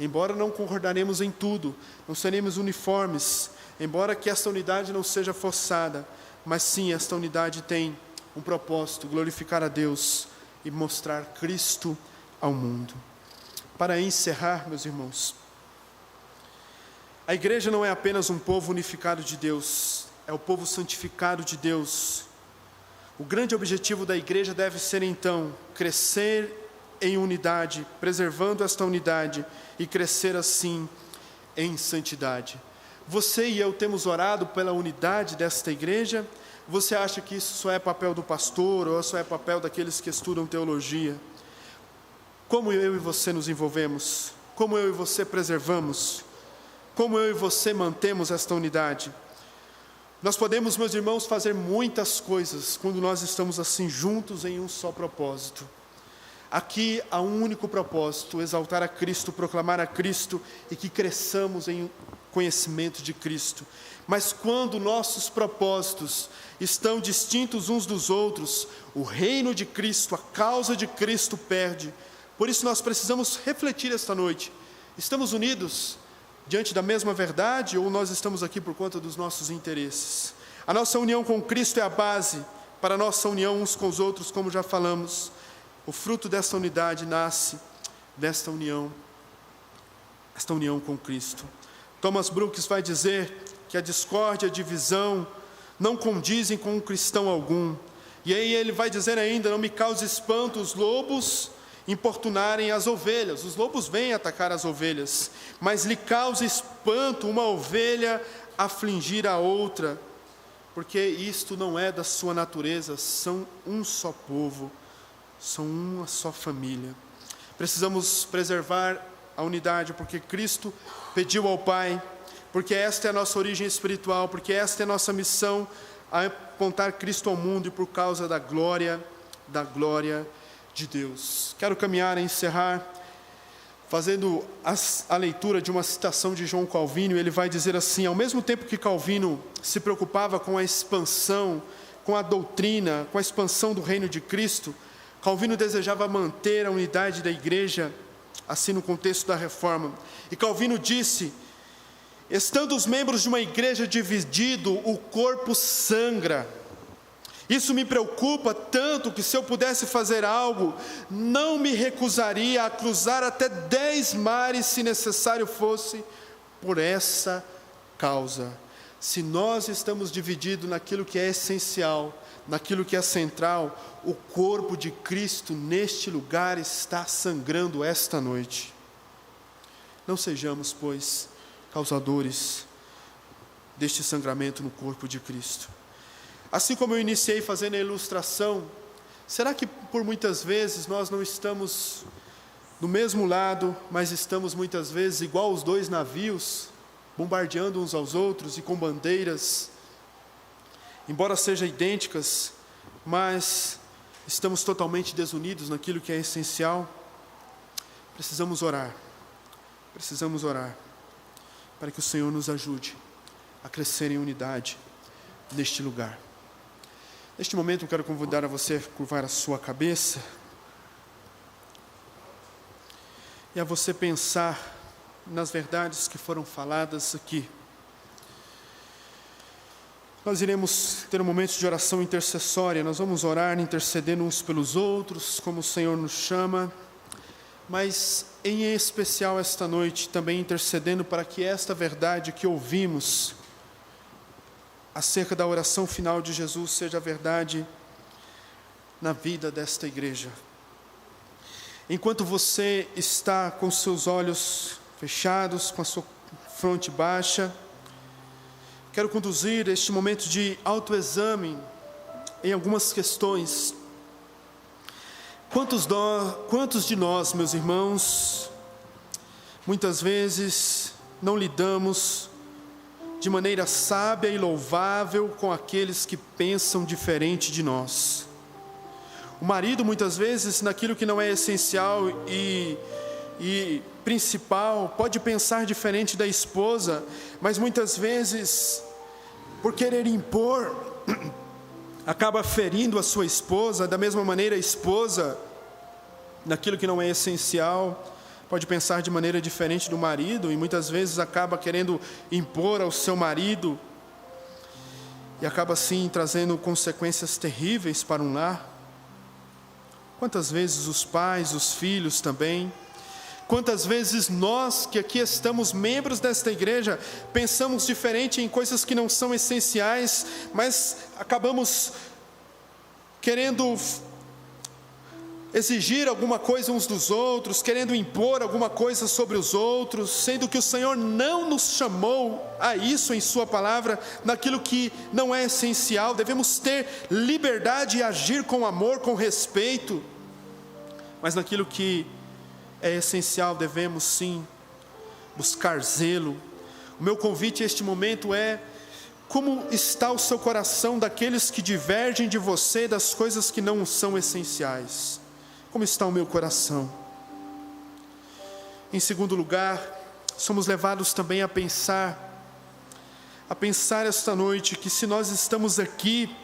Embora não concordaremos em tudo, não seremos uniformes, embora que esta unidade não seja forçada, mas sim, esta unidade tem um propósito, glorificar a Deus e mostrar Cristo ao mundo. Para encerrar, meus irmãos, a igreja não é apenas um povo unificado de Deus, é o povo santificado de Deus. O grande objetivo da igreja deve ser, então, crescer em unidade, preservando esta unidade e crescer assim em santidade. Você e eu temos orado pela unidade desta igreja? Você acha que isso só é papel do pastor ou só é papel daqueles que estudam teologia? Como eu e você nos envolvemos? Como eu e você preservamos? Como eu e você mantemos esta unidade? Nós podemos, meus irmãos, fazer muitas coisas quando nós estamos assim juntos em um só propósito. Aqui há um único propósito: exaltar a Cristo, proclamar a Cristo e que cresçamos em conhecimento de Cristo. Mas quando nossos propósitos estão distintos uns dos outros, o reino de Cristo, a causa de Cristo perde. Por isso nós precisamos refletir esta noite. Estamos unidos diante da mesma verdade ou nós estamos aqui por conta dos nossos interesses? A nossa união com Cristo é a base para a nossa união uns com os outros, como já falamos. O fruto desta unidade nasce desta união, esta união com Cristo. Thomas Brooks vai dizer que a discórdia e a divisão não condizem com um cristão algum. E aí ele vai dizer ainda: não me cause espanto os lobos importunarem as ovelhas. Os lobos vêm atacar as ovelhas, mas lhe causa espanto uma ovelha afligir a outra, porque isto não é da sua natureza. São um só povo, são uma só família. Precisamos preservar a unidade, porque Cristo pediu ao Pai, porque esta é a nossa origem espiritual, porque esta é a nossa missão, a apontar Cristo ao mundo e por causa da glória de Deus. Quero caminhar e encerrar fazendo a leitura de uma citação de João Calvino. Ele vai dizer assim: ao mesmo tempo que Calvino se preocupava com a expansão, com a doutrina, com a expansão do reino de Cristo, Calvino desejava manter a unidade da igreja, assim no contexto da reforma. E Calvino disse: estando os membros de uma igreja divididos, o corpo sangra. Isso me preocupa tanto que, se eu pudesse fazer algo, não me recusaria a cruzar até 10 mares, se necessário fosse, por essa causa. Se nós estamos divididos naquilo que é essencial, naquilo que é central, o corpo de Cristo neste lugar está sangrando esta noite. Não sejamos, pois, causadores deste sangramento no corpo de Cristo. Assim como eu iniciei fazendo a ilustração, será que por muitas vezes nós não estamos do mesmo lado, mas estamos muitas vezes igual os dois navios, bombardeando uns aos outros e com bandeiras, embora sejam idênticas, mas estamos totalmente desunidos naquilo que é essencial? Precisamos orar para que o Senhor nos ajude a crescer em unidade neste lugar. Neste momento eu quero convidar a você a curvar a sua cabeça e a você pensar nas verdades que foram faladas aqui. Nós iremos ter um momento de oração intercessória. Nós vamos orar intercedendo uns pelos outros, como o Senhor nos chama, mas em especial esta noite também intercedendo para que esta verdade que ouvimos acerca da oração final de Jesus seja verdade na vida desta igreja. Enquanto você está com seus olhos fechados, com a sua fronte baixa, quero conduzir este momento de autoexame em algumas questões. Quantos de nós, meus irmãos, muitas vezes não lidamos de maneira sábia e louvável com aqueles que pensam diferente de nós? O marido, muitas vezes, naquilo que não é essencial e principal, pode pensar diferente da esposa, mas muitas vezes, por querer impor, acaba ferindo a sua esposa. Da mesma maneira, a esposa, naquilo que não é essencial, pode pensar de maneira diferente do marido, e muitas vezes acaba querendo impor ao seu marido, e acaba assim trazendo consequências terríveis para um lar. Quantas vezes os pais, os filhos também, quantas vezes nós que aqui estamos membros desta igreja, pensamos diferente em coisas que não são essenciais, mas acabamos querendo exigir alguma coisa uns dos outros, querendo impor alguma coisa sobre os outros, sendo que o Senhor não nos chamou a isso em sua palavra, naquilo que não é essencial. Devemos ter liberdade e agir com amor, com respeito, mas naquilo que é essencial devemos sim buscar zelo. O meu convite a este momento é: como está o seu coração daqueles que divergem de você, das coisas que não são essenciais? Como está o meu coração? Em segundo lugar, somos levados também a pensar esta noite que se nós estamos aqui,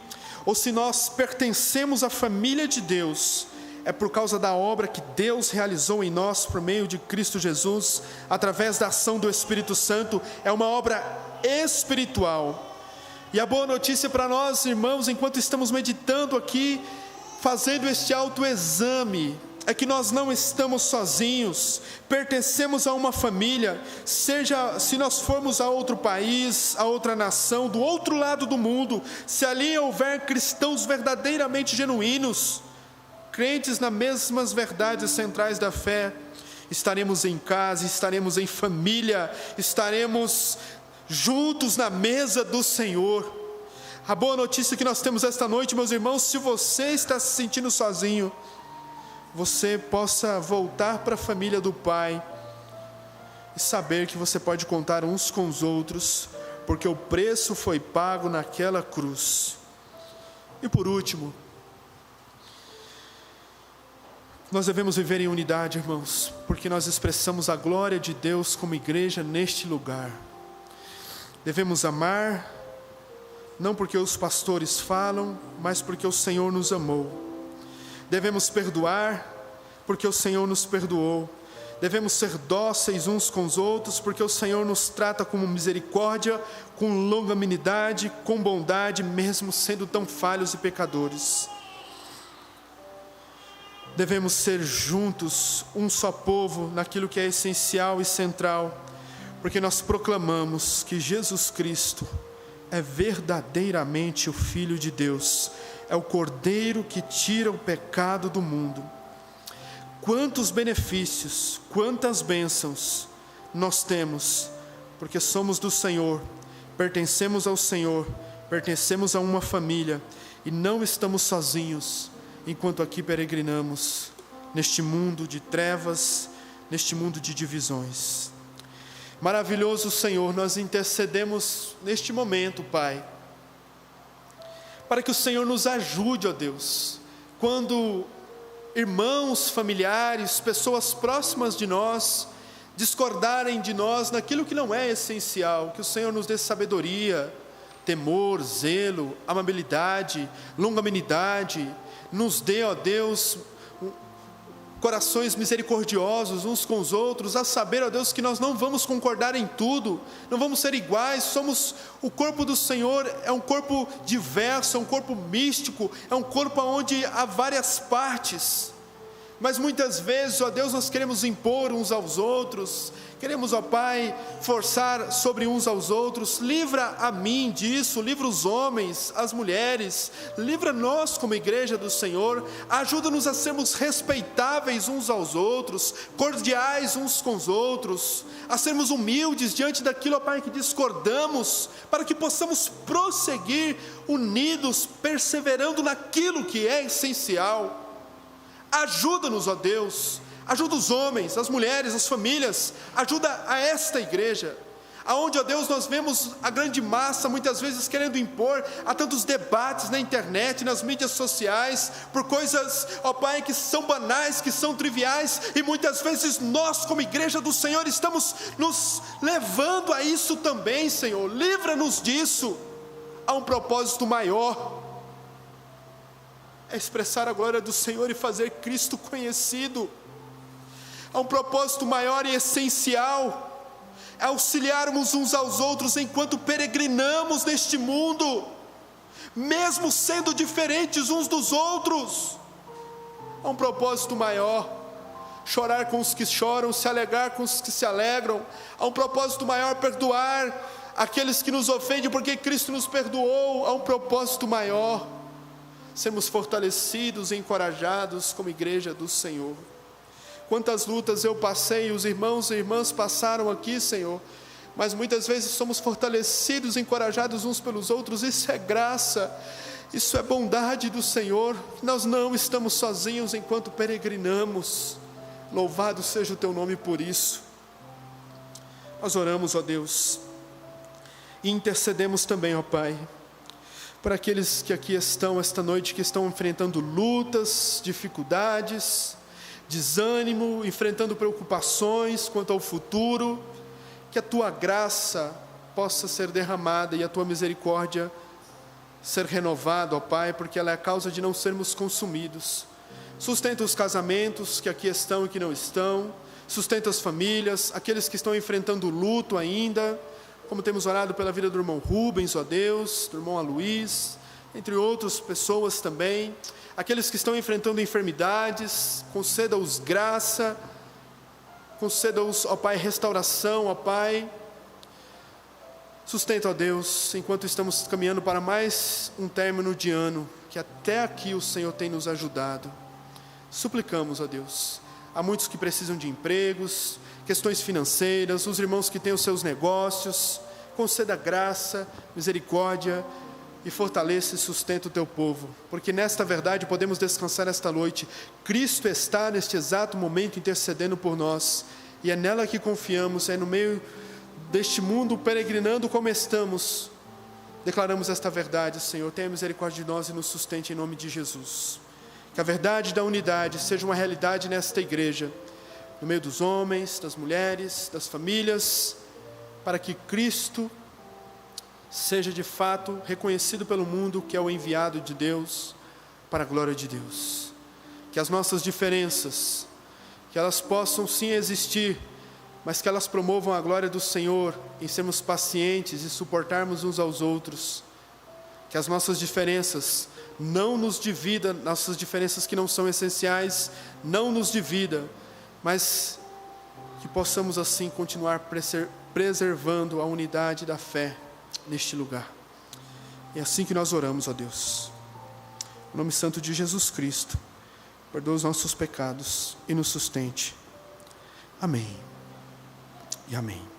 ou se nós pertencemos à família de Deus, é por causa da obra que Deus realizou em nós por meio de Cristo Jesus, através da ação do Espírito Santo. É uma obra espiritual. E a boa notícia para nós, irmãos, enquanto estamos meditando aqui, fazendo este autoexame, é que nós não estamos sozinhos, pertencemos a uma família. Seja se nós formos a outro país, a outra nação, do outro lado do mundo, se ali houver cristãos verdadeiramente genuínos, crentes nas mesmas verdades centrais da fé, estaremos em casa, estaremos em família, estaremos juntos na mesa do Senhor. A boa notícia que nós temos esta noite, meus irmãos, se você está se sentindo sozinho, você possa voltar para a família do Pai e saber que você pode contar uns com os outros, porque o preço foi pago naquela cruz. E por último, nós devemos viver em unidade, irmãos, porque nós expressamos a glória de Deus como igreja neste lugar. Devemos amar, não porque os pastores falam, mas porque o Senhor nos amou. Devemos perdoar, porque o Senhor nos perdoou. Devemos ser dóceis uns com os outros, porque o Senhor nos trata com misericórdia, com longanimidade, com bondade, mesmo sendo tão falhos e pecadores. Devemos ser juntos, um só povo, naquilo que é essencial e central, porque nós proclamamos que Jesus Cristo é verdadeiramente o Filho de Deus, é o Cordeiro que tira o pecado do mundo. Quantos benefícios, quantas bênçãos nós temos, porque somos do Senhor, pertencemos ao Senhor, pertencemos a uma família, e não estamos sozinhos, enquanto aqui peregrinamos, neste mundo de trevas, neste mundo de divisões. Maravilhoso Senhor, nós intercedemos neste momento, Pai, para que o Senhor nos ajude, ó Deus, quando irmãos, familiares, pessoas próximas de nós, discordarem de nós naquilo que não é essencial, que o Senhor nos dê sabedoria, temor, zelo, amabilidade, longanimidade, nos dê, ó Deus, corações misericordiosos uns com os outros, a saber, ó Deus, que nós não vamos concordar em tudo, não vamos ser iguais, somos o corpo do Senhor, é um corpo diverso, é um corpo místico, é um corpo onde há várias partes, Mas muitas vezes, ó Deus, nós queremos impor uns aos outros, queremos, ó Pai, forçar sobre uns aos outros. Livra a mim disso, livra os homens, as mulheres, livra nós como igreja do Senhor, ajuda-nos a sermos respeitáveis uns aos outros, cordiais uns com os outros, a sermos humildes diante daquilo, ó Pai, que discordamos, para que possamos prosseguir unidos, perseverando naquilo que é essencial. Ajuda-nos, ó Deus, ajuda os homens, as mulheres, as famílias, ajuda a esta igreja, aonde, ó Deus, nós vemos a grande massa muitas vezes querendo impor, há tantos debates na internet, nas mídias sociais, por coisas, ó Pai, que são banais, que são triviais, e muitas vezes nós como igreja do Senhor estamos nos levando a isso também, Senhor. Livra-nos disso. Há um propósito maior, é expressar a glória do Senhor e fazer Cristo conhecido. Há um propósito maior e essencial, é auxiliarmos uns aos outros enquanto peregrinamos neste mundo, mesmo sendo diferentes uns dos outros. Há um propósito maior, chorar com os que choram, se alegrar com os que se alegram. Há um propósito maior, perdoar aqueles que nos ofendem, porque Cristo nos perdoou. Há um propósito maior, sermos fortalecidos e encorajados como igreja do Senhor. Quantas lutas eu passei, os irmãos e irmãs passaram aqui, Senhor, mas muitas vezes somos fortalecidos, encorajados uns pelos outros. Isso é graça, isso é bondade do Senhor. Nós não estamos sozinhos enquanto peregrinamos. Louvado seja o teu nome por isso. Nós oramos, ó Deus, e intercedemos também, ó Pai, para aqueles que aqui estão esta noite, que estão enfrentando lutas, dificuldades, desânimo, enfrentando preocupações quanto ao futuro, que a Tua graça possa ser derramada e a Tua misericórdia ser renovada, ó Pai, porque ela é a causa de não sermos consumidos. Sustenta os casamentos que aqui estão e que não estão, sustenta as famílias, aqueles que estão enfrentando luto ainda, como temos orado pela vida do irmão Rubens, ó Deus, do irmão Aloís, entre outras pessoas também, aqueles que estão enfrentando enfermidades, conceda-os graça, conceda-os, ó Pai, restauração, ó Pai, sustenta, ó Deus, enquanto estamos caminhando para mais um término de ano, que até aqui o Senhor tem nos ajudado. Suplicamos, ó Deus, há muitos que precisam de empregos, questões financeiras, os irmãos que têm os seus negócios, conceda graça, misericórdia e fortaleça e sustenta o teu povo, porque nesta verdade podemos descansar esta noite. Cristo está neste exato momento intercedendo por nós, e é nela que confiamos, é no meio deste mundo peregrinando como estamos, declaramos esta verdade. Senhor, tenha misericórdia de nós e nos sustente em nome de Jesus. Que a verdade da unidade seja uma realidade nesta igreja, no meio dos homens, das mulheres, das famílias, para que Cristo seja de fato reconhecido pelo mundo que é o enviado de Deus, para a glória de Deus. Que as nossas diferenças, que elas possam sim existir, mas que elas promovam a glória do Senhor em sermos pacientes e suportarmos uns aos outros. Que as nossas diferenças não nos dividam, nossas diferenças que não são essenciais, não nos dividam, mas que possamos assim continuar preservando a unidade da fé neste lugar. É assim que nós oramos, ó Deus. Em nome santo de Jesus Cristo, perdoa os nossos pecados e nos sustente. Amém e amém.